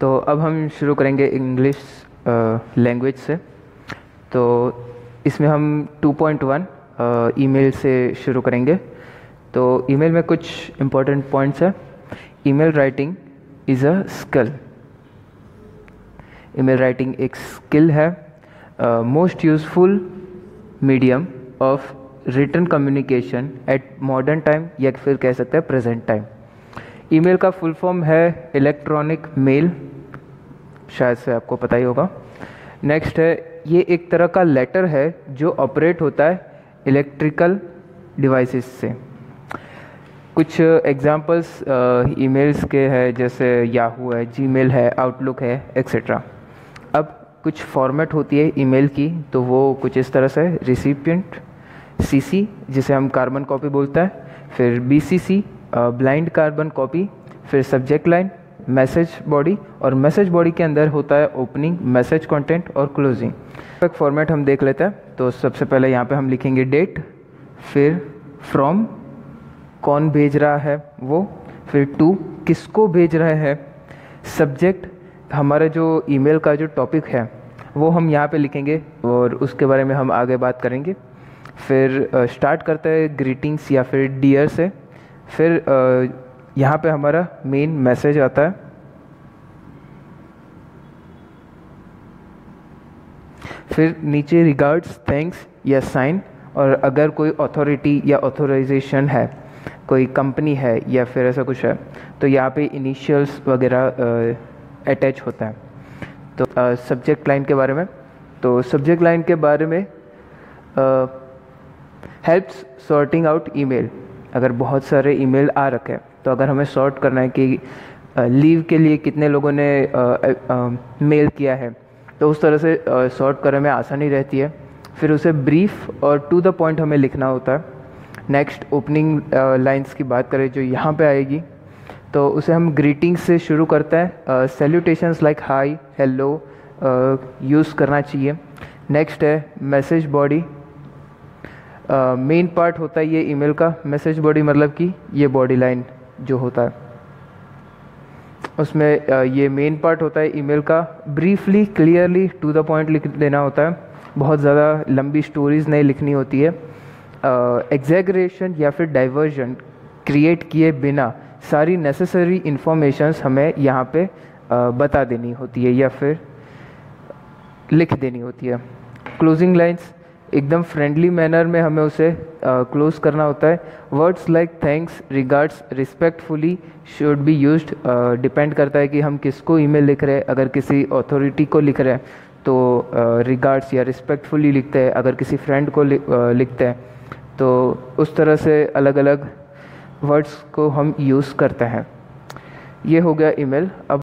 तो अब हम शुरू करेंगे इंग्लिश लैंग्वेज से। तो इसमें हम 2.1 ईमेल से शुरू करेंगे। तो ईमेल में कुछ इम्पोर्टेंट पॉइंट्स हैं। Email writing is a skill. Email writing एक स्किल है, most useful medium of written communication at modern time, या फिर कह सकते हैं प्रेजेंट टाइम। ईमेल का फुल फॉर्म है इलेक्ट्रॉनिक मेल, शायद से आपको पता ही होगा। नेक्स्ट है, ये एक तरह का लेटर है जो ऑपरेट होता है इलेक्ट्रिकल डिवाइसेस से। कुछ एग्जांपल्स ईमेल्स के हैं, जैसे याहू है, जीमेल है, आउटलुक है, एक्सेट्रा। अब कुछ फॉर्मेट होती है ईमेल की, तो वो कुछ इस तरह से: रिसिपिएंट, सीसी जिसे हम कार्बन कॉपी बोलता है, फिर बीसीसी ब्लाइंड कार्बन कॉपी, फिर सब्जेक्ट लाइन, मैसेज बॉडी, और मैसेज बॉडी के अंदर होता है ओपनिंग, मैसेज कंटेंट और क्लोजिंग। एक फॉर्मेट हम देख लेते हैं। तो सबसे पहले यहाँ पे हम लिखेंगे डेट, फिर फ्रॉम, कौन भेज रहा है वो, फिर टू, किसको भेज रहे हैं, सब्जेक्ट, हमारा जो ईमेल का जो टॉपिक है वो हम यहाँ पे लिखेंगे और उसके बारे में हम आगे बात करेंगे। फिर स्टार्ट करते हैं ग्रीटिंग्स या फिर डियर से। फिर यहाँ पे हमारा मेन मैसेज आता है। फिर नीचे रिगार्ड्स, थैंक्स या साइन, और अगर कोई अथॉरिटी या ऑथोराइजेशन है, कोई कंपनी है या फिर ऐसा कुछ है, तो यहाँ पे इनिशियल्स वगैरह अटैच होता है। तो सब्जेक्ट लाइन के बारे में, तो सब्जेक्ट लाइन के बारे में हेल्प्स सॉर्टिंग आउट ईमेल। अगर बहुत सारे ईमेल आ रखे हैं, तो अगर हमें सॉर्ट करना है कि लीव के लिए कितने लोगों ने मेल किया है, तो उस तरह से सॉर्ट करने में आसानी रहती है। फिर उसे ब्रीफ और टू द पॉइंट हमें लिखना होता है। नेक्स्ट, ओपनिंग लाइंस की बात करें जो यहाँ पे आएगी, तो उसे हम ग्रीटिंग्स से शुरू करते हैं। Salutations like high, hello use करना चाहिए। नेक्स्ट है मैसेज बॉडी। मेन पार्ट होता है ये ईमेल का। मैसेज बॉडी मतलब कि ये बॉडी लाइन जो होता है उसमें ये मेन पार्ट होता है ईमेल का। Briefly, clearly, to the point लिख देना होता है। बहुत ज़्यादा लंबी स्टोरीज नहीं लिखनी होती है। एग्जैगरेशन या फिर डाइवर्जन क्रिएट किए बिना सारी नेसेसरी इन्फॉर्मेशंस हमें यहाँ पे बता देनी होती है या फिर लिख देनी होती है। क्लोजिंग लाइंस, एकदम फ्रेंडली मैनर में हमें उसे क्लोज करना होता है। Words like thanks, regards, respectfully should be used. Depend करता है कि हम किसको ईमेल लिख रहे हैं। अगर किसी अथॉरिटी को लिख रहे हैं तो रिगार्ड्स या रिस्पेक्टफुली लिखते हैं। अगर किसी फ्रेंड को लिखते हैं तो उस तरह से अलग अलग वर्ड्स को हम यूज़ करते हैं। ये हो गया ईमेल। अब